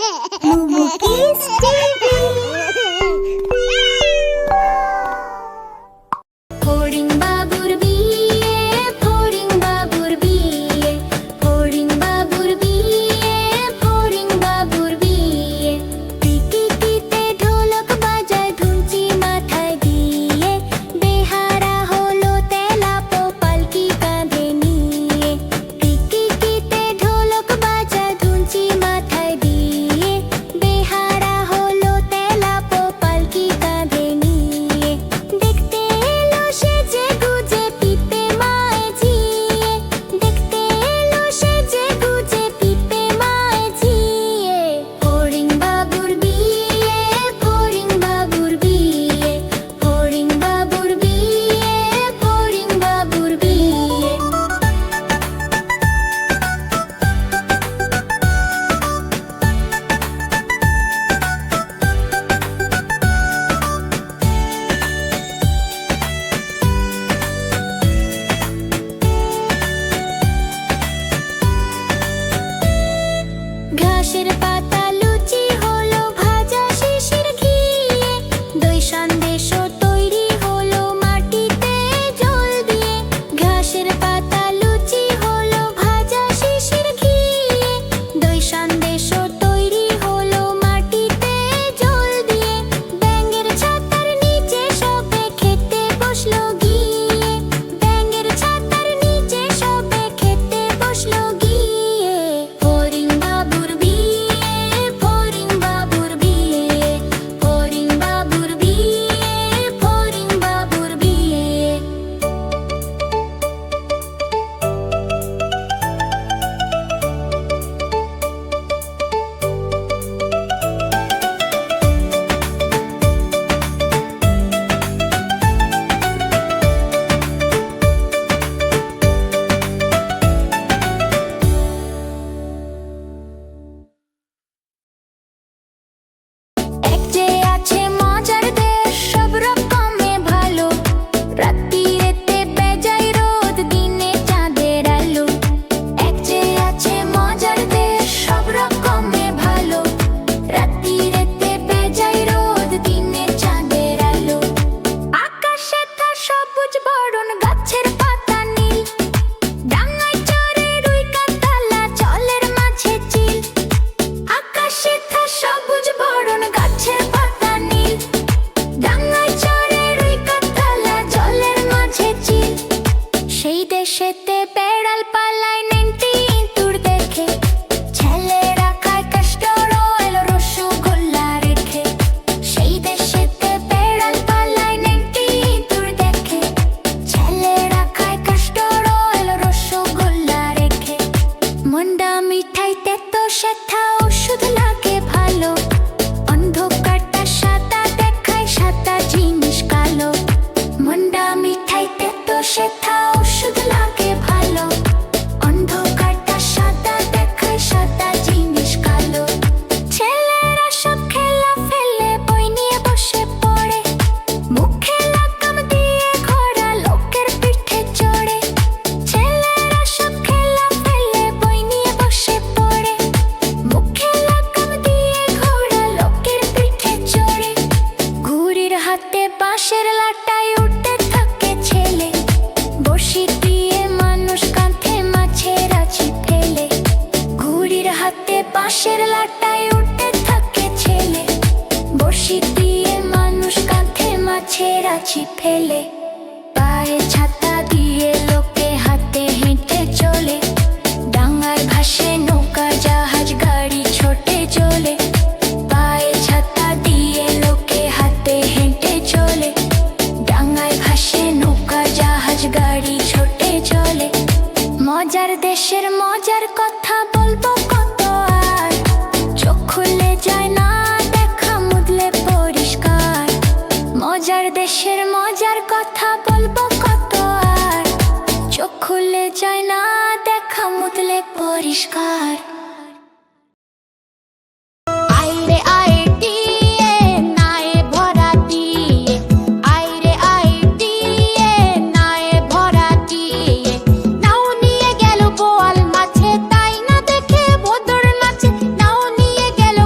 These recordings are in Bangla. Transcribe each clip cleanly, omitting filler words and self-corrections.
Movies TV. Hoarding babur biye, hoarding babur biye, hoarding babur biye, hoarding babur biye. Tikitite dholok bajay dhunchi mathay diye, behara holo telapo palki kandhe niye. Tikitite dholok bajay dhunchi mathay diye, behara holo telapo palki kandhe niye. Dekhte elo সেজে গুজে পিপে মায়ে ঝিয়ে, দেখতে এলো সেজে গুজে পিপে মায়ে ঝিয়ে। হোর্ডিং বাবুর বিয়ে, হোর্ডিং বাবুর বিয়ে, হোর্ডিং বাবুর বিয়ে, হোর্ডিং বাবুর বিয়ে। ঘাসের পাতা লুচি হলো ভাজা শিশির ঘিয়ে, দই সন্দেশও তৈরি হলো মাটিতে জল দিয়ে। ঘাসের পাতা লুচি হলো ভাজা শিশির ঘিয়ে, দই সন্দেশও তৈরি হলো মাটিতে জল দিয়ে। ব্যাঙের ছাতার নিচে সবে খেতে বসলো গিয়ে, ব্যাঙের ছাতার নিচে সবে খেতে বসলো গিয়ে। হোর্ডিং বাবুর বিয়ে, হোর্ডিং বাবুর বিয়ে, হোর্ডিং বাবুর বিয়ে, হোর্ডিং বাবুর বিয়ে। এক যে আছে মজার দেশ, সব রকমে ভালো, রাত্রিরেতে বেজায় রোদ, দিনে চাঁদের আলো। এক যে আছে মজার দেশ, সব রকমে ভালো, রাত্রিরেতে বেজায় রোদ, দিনে চাঁদের আলো। আকাশে তা সবুজ বরণ, গাছের পাতা নীল, ডাঙায় চড়ে রুই কাতলা, জলের মাঝে চিল। আকাশে তা সবুজ বরণ, গাছের পাতা নীল, ডাঙায় চড়ে রুই কাতলা, জলের মাঝে চিল। সেই দেশেতে বেড়াল পালায় নেংটি ইঁদুর দেখে, ছেলেরা খায় কাস্টর অয়েল রসগোল্লা রেখে। সেই দেশেতে বেড়াল পালায় নেংটি ইঁদুর দেখে, ছেলেরা খায় কাস্টর অয়েল রসগোল্লা রেখে। মন্ডা মিঠাইতে তো সেথা ওষুধ লাগে ভালো, অন্ধকারটা সাদা দেখায়, সাদা জিনিস কালো। মন্ডা মিঠাইতে তো সেথা ওষুধ লাগে ভালো, অন্ধকারটা সাদা দেখায়, সাদা জিনিস কালো। ছেলেরা সব খেলা ফেলে বই নিয়ে বসে পড়ে, মুখে লাগাম দিয়ে ঘোড়া লোকের পিঠে চড়ে। ছেলেরা সব খেলা ফেলে বই নিয়ে বসে পড়ে, মুখে লাগাম দিয়ে ঘোড়া লোকের পিঠে চড়ে। ঘুড়ির হাতে বাঁশের লাটায় উঠতে থাকে ছেলে, বড়শি দিয়ে মানুষ কাঁধে মাছের আছি ফেলে। ঘুড়ির হাতে বাঁশের লাটায় উঠতে থাকে ছেলে, বড়শি দিয়ে মানুষ কাঁধে মাছের আছি ফেলে। পায়ে ছাতা দিয়ে লোকে হাতে হেঁটে চলে, ডাঙায় ভাসে নৌকা জাহাজ গাড়ি ছোটে চলে। পায়ে ছাতা দিয়ে লোকে হাতে হেঁটে চলে, ডাঙায় ভাসে নৌকা জাহাজ গাড়ি ছোটে চলে। মজার দেশের মজার কথা বলবো কত আর, চোখ খুলে যায় না দেখা মুদলে পরিষ্কার। মজার দেশের মজার কথা বলবো কত আর, চোখ খুলে যায় না দেখা মুদলে পরিষ্কার। আইরে আইটিয়ে নায়ে ভরা দিয়ে, আইরে আইটিয়ে নায়ে ভরা দিয়ে। নাও নিয়ে গেল বোয়াল মাছে, তাই না দেখে ভোদর নাচে। নাও নিয়ে গেল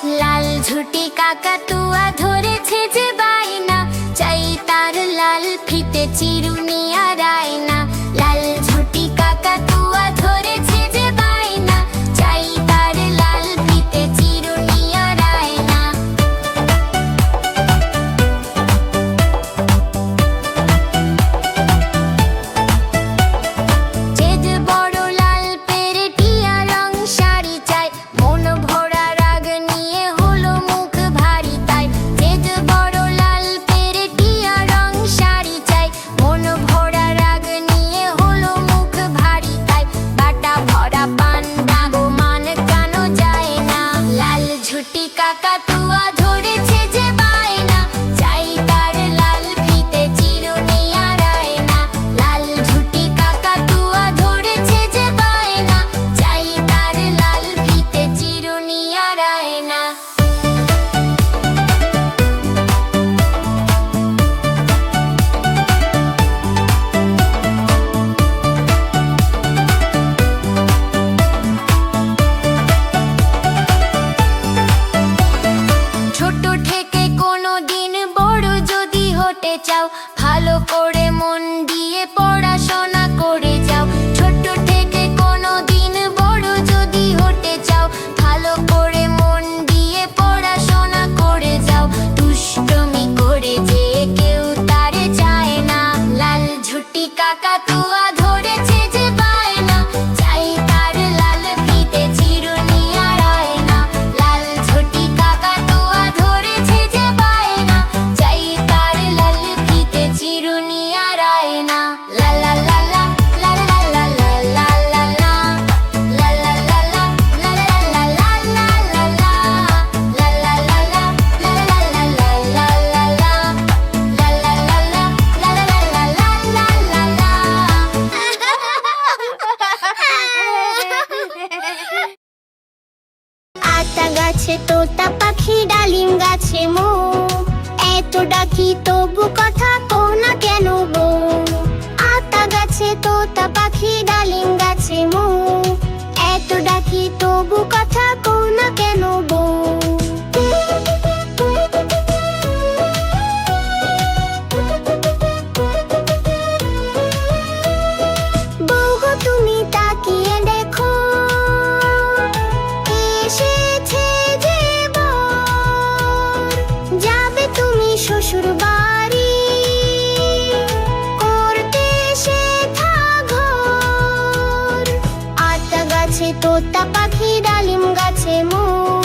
লাল ঝুটি কাকাতুয়া ধরেছে যে বায়না, চাই তার লাল ফিতে চিরুনি আর আয়না। লাল ঝুটি কাকাতুয়া ধরেছে যে বায়না, চাই তার লাল ফিতে চিরুনি আর আয়না। জেদ বড় লাল পেরেটিয়া রং শাড়ি চাই, মন ভরা রাগ নিয়ে হলো মুখ ভারী তাই। জেদ বড় লাল পেরেটিয়া রং শাড়ি চাই, মন ভরা রাগ নিয়ে হলো মুখ ভারী তাই। বাটা ভরা পান্ডা গো মান কেন যায় না, লাল ঝুটি কাকাতুয়া ধরেছে যে বায়না, চাই তার লাল ফিতে চিরুনি আর আয়না। লাল ঝুটি কাকাতুয়া ধরেছে যে বায়না, চাই তার লাল ফিতে চিরুনি আর আয়না। ছোট থেকে কোনো দিন বড় যদি হতে চাও, ভালো করে মন দিয়ে পড়াশোনা করে যাও। ছোট থেকে কোনো দিন বড় যদি হতে চাও, ভালো করে মন দিয়ে পড়াশোনা করে যাও। দুষ্টমি করে যে কেউ তারে চায় না, লাল ঝুটি কাকাতুয়া ধরেছে যে বায়না, চাই তার লাল ফিতে চিরুনি আর আয়না। লাল ঝুটি কাকাতুয়া ধরেছে যে বায়না, চাই তার লাল ফিতে চিরুনি আর আয়না। লা লা লা লা, লা লা লা লা লা লা লা, লা লা লা লা, লা লা লা লা লা লা লা, লা লা লা লা, লা লা লা লা লা লা লা, লা লা লা লা, লা লা লা লা লা লা লা। আতা গাছে তোতা পাখি, ডালিম গাছে মৌ, এত ডাকি তবু কথা কও না কেন বউ। আতা গাছে তোতা পাখি, ডালিম গাছে মৌ, এত ডাকি তবু কথা কও না কেন বউ। বউ গো তুমি তাকিয়ে দেখো, এসেছে যে বর, যাবে তুমি শ্বশুর বাড়ি, করতে শেখা ঘর। আতা গাছে তোতা পাখি, ডালিম গাছে মৌ,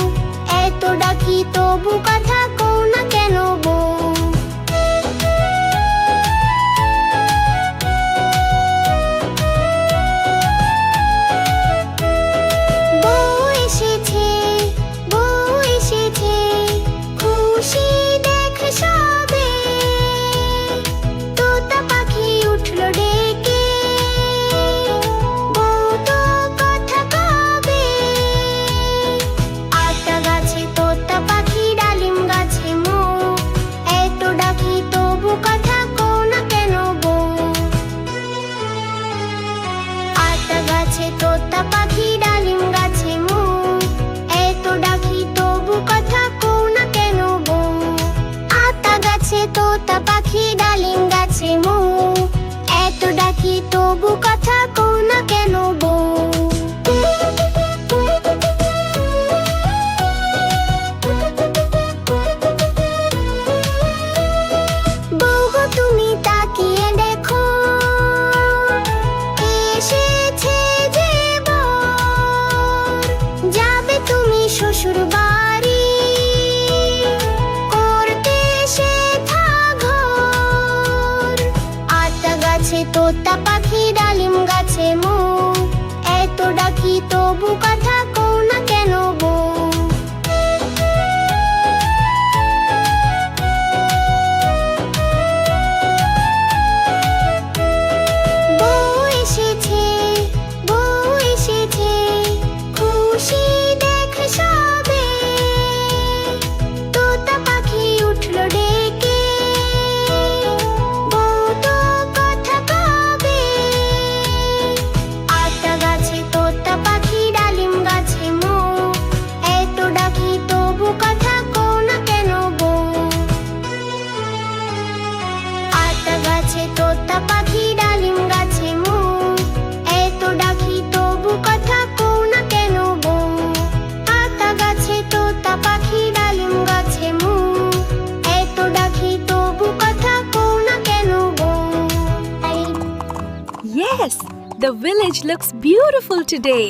The village looks beautiful today.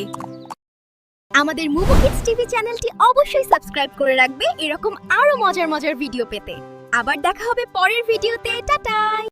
আমাদের মুভি কিডস টিভি চ্যানেলটি অবশ্যই সাবস্ক্রাইব করে রাখবে এরকম আরো মজার মজার ভিডিও পেতে। আবার দেখা হবে পরের ভিডিওতে। টাটা।